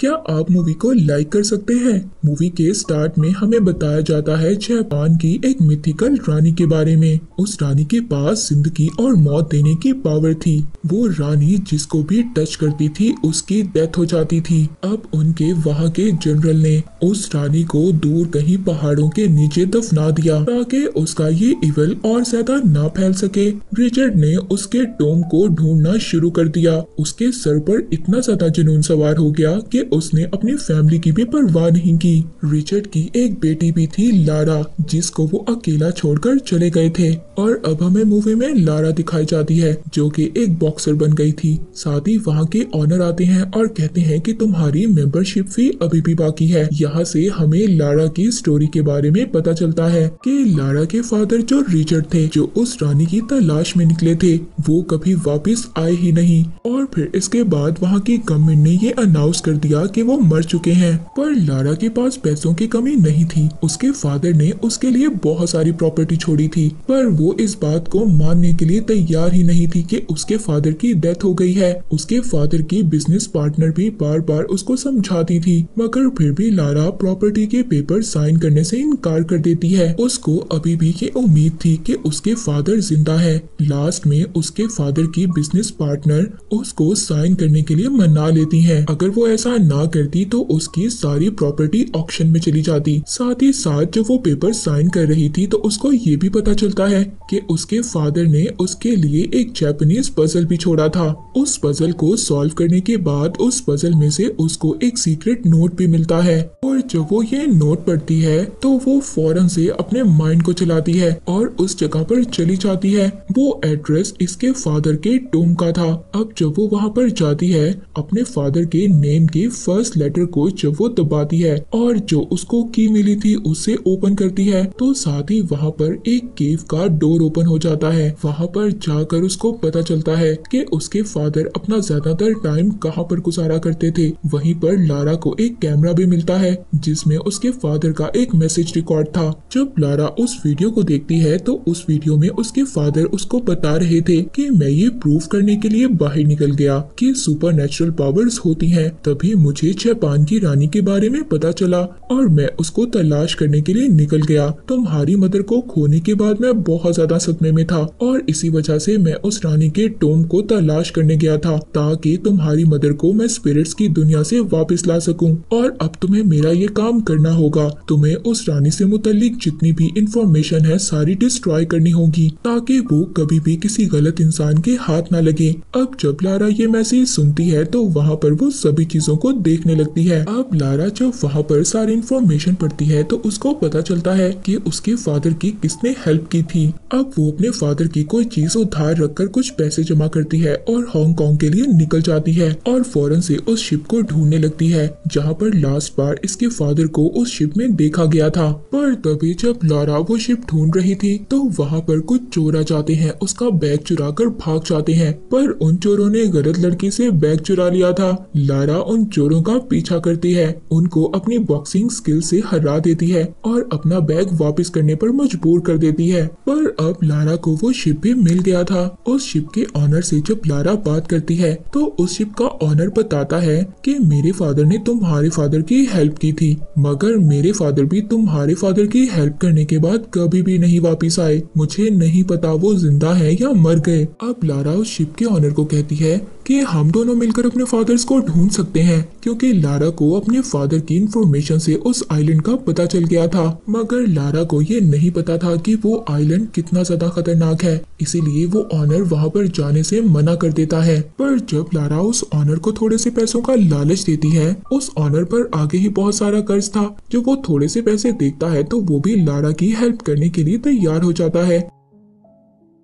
क्या आप मूवी को लाइक कर सकते हैं? मूवी के स्टार्ट में हमें बताया जाता है जापान की एक मिथिकल रानी के बारे में। उस रानी के पास जिंदगी और मौत देने की पावर थी। वो रानी जिसको भी टच करती थी उसकी डेथ हो जाती थी। अब उनके वहाँ के जनरल ने उस रानी को दूर कहीं पहाड़ों के नीचे दफना दिया ताकि उसका ये इवल और ज्यादा ना फैल सके। रिचर्ड ने उसके टोम को ढूंढना शुरू कर दिया। उसके सर पर इतना ज्यादा जुनून सवार हो गया कि उसने अपनी फैमिली की भी परवाह नहीं की। रिचर्ड की एक बेटी भी थी लारा, जिसको वो अकेला छोड़कर चले गए थे। और अब हमें मूवी में लारा दिखाई जाती है जो कि एक बॉक्सर बन गई थी। साथ ही वहाँ के ऑनर आते हैं और कहते हैं कि तुम्हारी मेंबरशिप फी अभी भी बाकी है। यहाँ से हमें लारा की स्टोरी के बारे में पता चलता है कि लारा के फादर जो रिचर्ड थे, जो उस रानी की तलाश में निकले थे, वो कभी वापस आए ही नहीं। और फिर इसके बाद वहाँ की गवर्नमेंट ने ये अनाउंस कर दिया कि वो मर चुके हैं। पर लारा के पास पैसों की कमी नहीं थी। उसके फादर ने उसके लिए बहुत सारी प्रॉपर्टी छोड़ी थी, पर वो इस बात को मानने के लिए तैयार ही नहीं थी कि उसके फादर की डेथ हो गई है। उसके फादर की बिजनेस पार्टनर भी बार बार उसको समझाती थी, मगर फिर भी लारा प्रॉपर्टी के पेपर साइन करने से इनकार कर देती है। उसको अभी भी ये उम्मीद थी कि उसके फादर जिंदा है। लास्ट में उसके फादर की बिजनेस पार्टनर उसको साइन करने के लिए मना लेती है। अगर वो ऐसा ना करती तो उसकी सारी प्रॉपर्टी ऑक्शन में चली जाती। साथ ही साथ जब वो पेपर साइन कर रही थी तो उसको ये भी पता चलता है कि उसके फादर ने उसके लिए एक जापानीज पजल भी छोड़ा था। उस पजल को सॉल्व करने के बाद उस पजल में से उसको एक सीक्रेट नोट भी मिलता है। और जब वो ये नोट पढ़ती है तो वो फौरन से अपने माइंड को चलाती है और उस जगह पर चली जाती है। वो एड्रेस इसके फादर के टोम का था। अब जब वो वहाँ पर जाती है, अपने फादर के नेम के फर्स्ट लेटर को जब वो दबाती है और जो उसको की मिली थी उससे ओपन करती है, तो साथ ही वहाँ पर एक केव का डोर ओपन हो जाता है। वहाँ पर जाकर उसको पता चलता है कि उसके फादर अपना ज्यादातर टाइम कहाँ पर गुजारा करते थे। वहीं पर लारा को एक कैमरा भी मिलता है जिसमें उसके फादर का एक मैसेज रिकॉर्ड था। जब लारा उस वीडियो को देखती है तो उस वीडियो में उसके फादर उसको बता रहे थे कि मैं ये प्रूव करने के लिए बाहर निकल गया कि सुपर नेचुरल पावर्स होती हैं, तभी मुझे जापान की रानी के बारे में पता चला और मैं उसको तलाश करने के लिए निकल गया। तुम्हारी मदर को खोने के बाद मैं बहुत ज्यादा सदमे में था और इसी वजह से मैं उस रानी के टोम को तलाश करने गया था ताकि तुम्हारी मदर को मैं स्पिरिट्स की दुनिया से वापस ला सकूं। और अब तुम्हें मेरा ये काम करना होगा। तुम्हें उस रानी से मुतालिक जितनी भी इंफॉर्मेशन है सारी डिस्ट्रॉय करनी होगी ताकि वो कभी भी किसी गलत इंसान के हाथ ना लगे। अब जब लारा ये मैसेज सुनती है तो वहाँ पर वो सभी चीजों को देखने लगती है। अब लारा जब वहाँ पर सारी इंफॉर्मेशन पढ़ती है तो उसको पता चलता है कि उसके फादर की किसने हेल्प की थी। अब वो अपने फादर की कोई चीज उधार रखकर कुछ पैसे जमा करती है और हांगकांग के लिए निकल जाती है और फौरन से उस शिप को ढूंढने लगती है जहाँ पर लास्ट बार इसके फादर को उस शिप में देखा गया था। पर तभी जब लारा वो शिप ढूंढ रही थी तो वहाँ पर कुछ चोर आ जाते हैं, उसका बैग चुरा कर भाग जाते हैं। पर उन चोरों ने गलत लड़की से बैग चुरा लिया था। लारा उन चोरों का पीछा करती है, उनको अपनी बॉक्सिंग स्किल से हरा देती है और अपना बैग वापस करने पर मजबूर कर देती है। पर अब लारा को वो शिप भी मिल गया था। उस शिप के ऑनर से जब लारा बात करती है तो उस शिप का ऑनर बताता है कि मेरे फादर ने तुम्हारे फादर की हेल्प की थी, मगर मेरे फादर भी तुम्हारे फादर की हेल्प करने के बाद कभी भी नहीं वापस आए। मुझे नहीं पता वो जिंदा है या मर गए। अब लारा उस शिप के ऑनर को कहती है कि हम दोनों मिलकर अपने फादर्स को ढूंढ सकते हैं, क्योंकि लारा को अपने फादर की इंफॉर्मेशन से उस आइलैंड का पता चल गया था। मगर लारा को ये नहीं पता था कि वो आइलैंड कितना ज्यादा खतरनाक है, इसीलिए वो ऑनर वहाँ पर जाने से मना कर देता है। पर जब लारा उस ऑनर को थोड़े से पैसों का लालच देती है, उस ऑनर पर आगे ही बहुत सारा कर्ज था। जो वो थोड़े से पैसे देखता है तो वो भी लारा की हेल्प करने के लिए तैयार हो जाता है।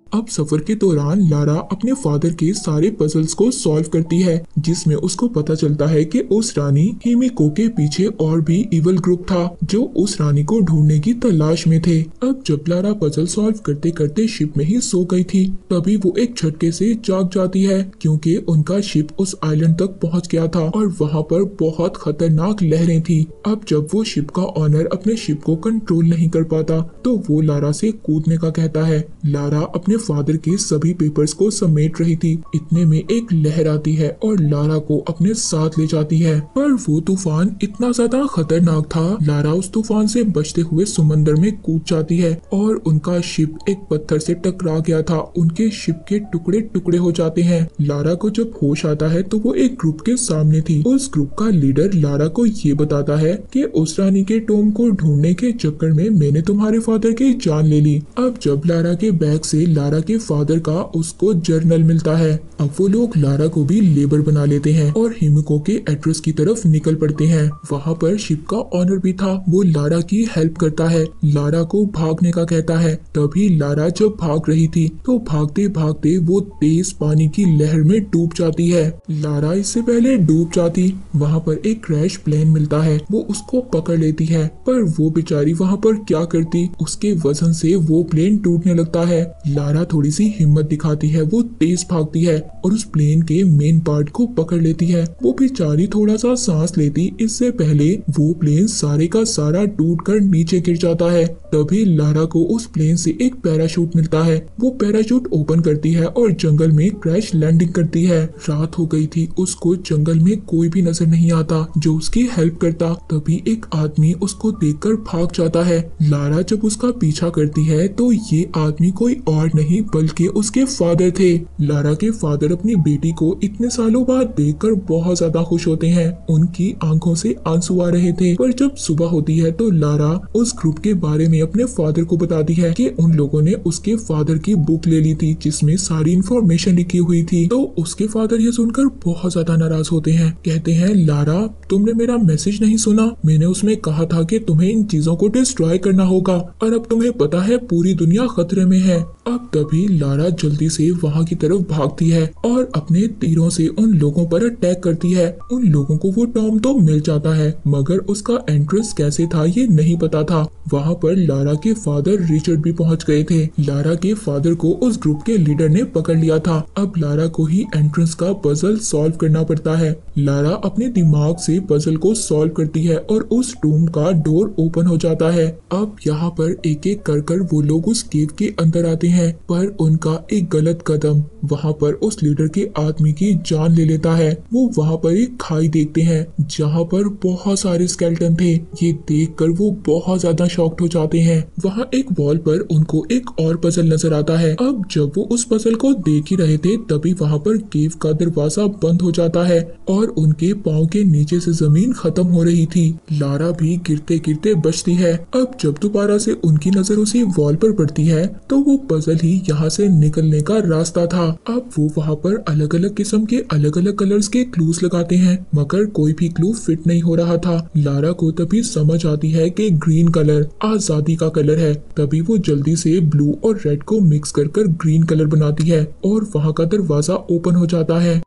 अब सफर के दौरान लारा अपने फादर के सारे पजल्स को सॉल्व करती है, जिसमें उसको पता चलता है कि उस रानी हिमिको के पीछे और भी इवल ग्रुप था जो उस रानी को ढूंढने की तलाश में थे। अब जब लारा पजल सॉल्व करते करते शिप में ही सो गई थी, तभी वो एक झटके से जाग जाती है क्योंकि उनका शिप उस आइलैंड तक पहुंच गया था और वहां पर बहुत खतरनाक लहरें थी। अब जब वो शिप का ऑनर अपने शिप को कंट्रोल नहीं कर पाता तो वो लारा से कूदने का कहता है। लारा अपने फादर के सभी पेपर्स को समेट रही थी। इतने में एक लहर आती है और लारा को अपने साथ ले जाती है, पर वो तूफान इतना ज्यादा खतरनाक था। लारा उस तूफान से बचते हुए समंदर में कूद जाती है और उनका शिप एक पत्थर से टकरा गया था। उनके शिप के टुकड़े टुकड़े हो जाते हैं। लारा को जब होश आता है तो वो एक ग्रुप के सामने थी। उस ग्रुप का लीडर लारा को ये बताता है कि उस रानी के टॉम को ढूंढने के चक्कर में मैंने तुम्हारे फादर की जान ले ली। अब जब लारा के बैग से लारा के फादर का उसको जर्नल मिलता है। अब वो लोग लारा को भी लेबर बना लेते हैं और हिमिको के एड्रेस की तरफ निकल पड़ते हैं। वहाँ पर शिप का ऑनर भी था, वो लारा की हेल्प करता है, लारा को भागने का कहता है। तभी लारा जब भाग रही थी तो भागते भागते वो तेज पानी की लहर में डूब जाती है। लारा इससे पहले डूब जाती, वहाँ पर एक क्रैश प्लेन मिलता है, वो उसको पकड़ लेती है, पर वो बेचारी वहाँ पर क्या करती, उसके वजन से वो प्लेन टूटने लगता है। लारा थोड़ी सी हिम्मत दिखाती है, वो तेज भागती है और उस प्लेन के मेन पार्ट को पकड़ लेती है। वो बेचारी थोड़ा सा सांस लेती, इससे पहले वो प्लेन सारे का सारा टूटकर नीचे गिर जाता है। तभी लारा को उस प्लेन से एक पैराशूट मिलता है, वो पैराशूट ओपन करती है और जंगल में क्रैश लैंडिंग करती है। रात हो गई थी, उसको जंगल में कोई भी नजर नहीं आता जो उसकी हेल्प करता। तभी एक आदमी उसको देखकर भाग जाता है। लारा जब उसका पीछा करती है तो ये आदमी कोई और नहीं बल्कि उसके फादर थे। लारा के फादर अपनी बेटी को इतने सालों बाद देखकर बहुत ज्यादा खुश होते हैं। उनकी आंखों से आंसू आ रहे थे, पर जब सुबह होती है तो लारा उस ग्रुप के बारे में अपने फादर को बताती है कि उन लोगों ने उसके फादर की बुक ले ली थी जिसमें सारी इंफॉर्मेशन लिखी हुई थी। तो उसके फादर ये सुनकर बहुत ज्यादा नाराज होते हैं, कहते हैं लारा तुमने मेरा मैसेज नहीं सुना, मैंने उसमें कहा था कि तुम्हें इन चीजों को डिस्ट्रॉय करना होगा और अब तुम्हें पता है पूरी दुनिया खतरे में है। अब तभी लारा जल्दी से वहाँ की तरफ भागती है और अपने तीरों से उन लोगों पर अटैक करती है। उन लोगों को वो टॉम तो मिल जाता है, मगर उसका एंट्रेंस कैसे था ये नहीं पता था। वहाँ पर लारा के फादर रिचर्ड भी पहुँच गए थे। लारा के फादर को उस ग्रुप के लीडर ने पकड़ लिया था। अब लारा को ही एंट्रेंस का पजल सॉल्व करना पड़ता है। लारा अपने दिमाग से पजल को सॉल्व करती है और उस टूम का डोर ओपन हो जाता है। अब यहाँ पर एक एक कर वो लोग उस केव के अंदर आते हैं, पर उनका एक गलत कदम वहाँ पर उस लीडर के आदमी की जान ले लेता है। वो वहाँ पर एक खाई देखते हैं जहाँ पर बहुत सारे स्केलेटन थे। ये देखकर वो बहुत ज्यादा शॉक्ड हो जाते हैं। वहाँ एक वॉल पर उनको एक और पजल नजर आता है। अब जब वो उस पजल को देख ही रहे थे तभी वहाँ पर केव का दरवाजा बंद हो जाता है और उनके पाँव के नीचे से जमीन खत्म हो रही थी। लारा भी गिरते गिरते बचती है। अब जब दोबारा से उनकी नजर उसी वॉल पर पड़ती है तो वो पजल ही यहाँ से निकलने का रास्ता था। अब वो वहाँ पर अलग अलग किस्म के अलग अलग कलर्स के क्लूज लगाते हैं, मगर कोई भी क्लू फिट नहीं हो रहा था। लारा को तभी समझ आती है कि ग्रीन कलर आजादी का कलर है। तभी वो जल्दी से ब्लू और रेड को मिक्स कर ग्रीन कलर बनाती है और वहाँ का दरवाजा ओपन हो जाता है।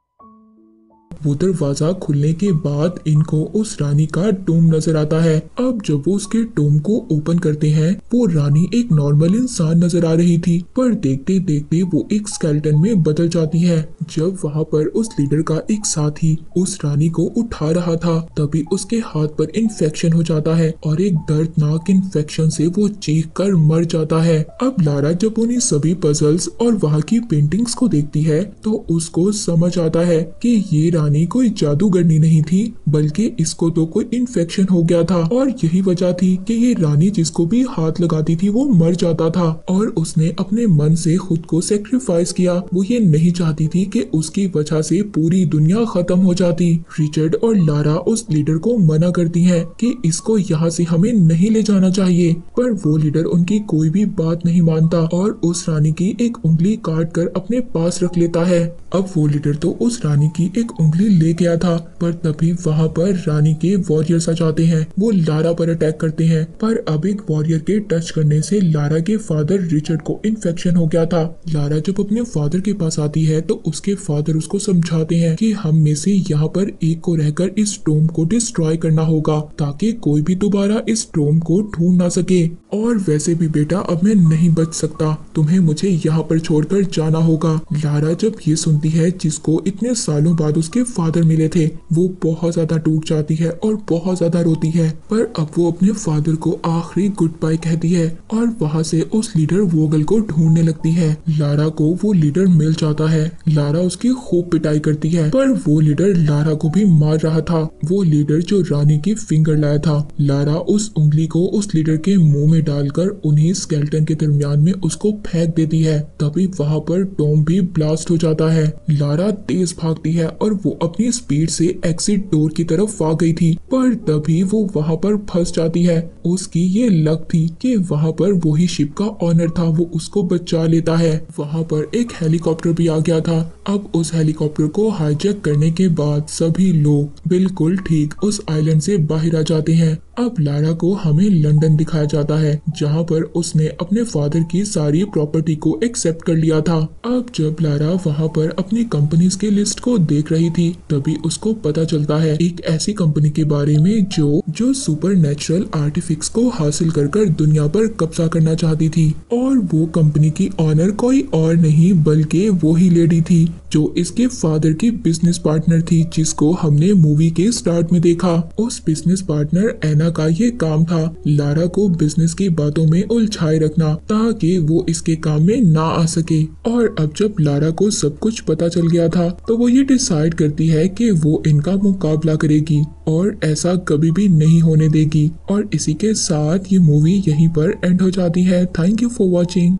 वो दरवाजा खुलने के बाद इनको उस रानी का टूम नजर आता है। अब जब वो उसके टूम को ओपन करते हैं वो रानी एक नॉर्मल इंसान नजर आ रही थी, पर देखते देखते वो एक स्केलेटन में बदल जाती है। जब वहाँ पर उस लीडर का एक साथी उस रानी को उठा रहा था तभी उसके हाथ पर इन्फेक्शन हो जाता है और एक दर्दनाक इन्फेक्शन से वो चीख कर मर जाता है। अब लारा जब उन्हीं सभी पजल्स और वहाँ की पेंटिंग्स को देखती है तो उसको समझ आता है कि ये रानी कोई जादूगरनी नहीं थी बल्कि इसको तो कोई इन्फेक्शन हो गया था और यही वजह थी कि ये रानी जिसको भी हाथ लगाती थी वो मर जाता था और उसने अपने मन से खुद को सेक्रीफाइस किया। वो ये नहीं चाहती थी कि उसकी वजह से पूरी दुनिया खत्म हो जाती। रिचर्ड और लारा उस लीडर को मना करती हैं कि इसको यहाँ से हमें नहीं ले जाना चाहिए, पर वो लीडर उनकी कोई भी बात नहीं मानता और उस रानी की एक उंगली काट कर अपने पास रख लेता है। अब वो लीडर तो उस रानी की एक उंगली ले गया था, पर तभी वहाँ पर रानी के वॉरियर्स आ जाते हैं। वो लारा पर अटैक करते हैं, पर अब एक वॉरियर के टच करने से लारा के फादर रिचर्ड को इन्फेक्शन हो गया था। लारा जब अपने फादर के पास आती है तो उसके फादर उसको समझाते हैं कि हम में से यहाँ पर एक को रहकर इस टोम को डिस्ट्रॉय करना होगा ताकि कोई भी दोबारा इस टोम को ढूंढ ना सके। और वैसे भी बेटा अब मैं नहीं बच सकता, तुम्हें मुझे यहाँ पर छोड़कर जाना होगा। लारा जब ये सुनती है जिसको इतने सालों बाद उसके फादर मिले थे। वो बहुत ज्यादा टूट जाती है और बहुत ज्यादा रोती है, पर अब वो अपने फादर को आखिरी गुड बाय कहती है और वहाँ से उस लीडर वोगल को ढूंढने लगती है। लारा को वो लीडर मिल जाता है। लारा उसकी खूब पिटाई करती है, पर वो लीडर लारा को भी मार रहा था। वो लीडर जो रानी की फिंगर लाया था। लारा उस उंगली को उस लीडर के मुंह में डालकर उन्हीं स्केलेटन के दरमियान में उसको फेंक देती है। तभी वहाँ पर टॉम भी ब्लास्ट हो जाता है। लारा तेज भागती है और वो अपनी स्पीड से एग्जिट डोर की तरफ आ गई थी, पर तभी वो वहाँ पर फंस जाती है। उसकी ये लक थी कि वहाँ पर वही शिप का ऑनर था, वो उसको बचा लेता है। वहाँ पर एक हेलीकॉप्टर भी आ गया था। अब उस हेलीकॉप्टर को हाईजैक करने के बाद सभी लोग बिल्कुल ठीक उस आइलैंड से बाहर आ जाते हैं। अब लारा को हमें लंदन दिखाया जाता है, जहाँ पर उसने अपने फादर की सारी प्रॉपर्टी को एक्सेप्ट कर लिया था। अब जब लारा वहाँ पर अपनी कंपनीज की लिस्ट को देख रही थी, तभी उसको पता चलता है एक ऐसी कंपनी के बारे में जो सुपर नेचुरल आर्टिफिक्स को हासिल कर दुनिया पर कब्जा करना चाहती थी। और वो कंपनी की ऑनर कोई और नहीं बल्कि वो ही लेडी थी जो इसके फादर की बिजनेस पार्टनर थी, जिसको हमने मूवी के स्टार्ट में देखा। उस बिजनेस पार्टनर एना का ये काम था लारा को बिजनेस की बातों में उलझाए रखना, ताकि वो इसके काम में ना आ सके। और अब जब लारा को सब कुछ पता चल गया था, तो वो ये डिसाइड करती है कि वो इनका मुकाबला करेगी और ऐसा कभी भी नहीं होने देगी। और इसी के साथ ये मूवी यहीं पर एंड हो जाती है। Thank you for watching.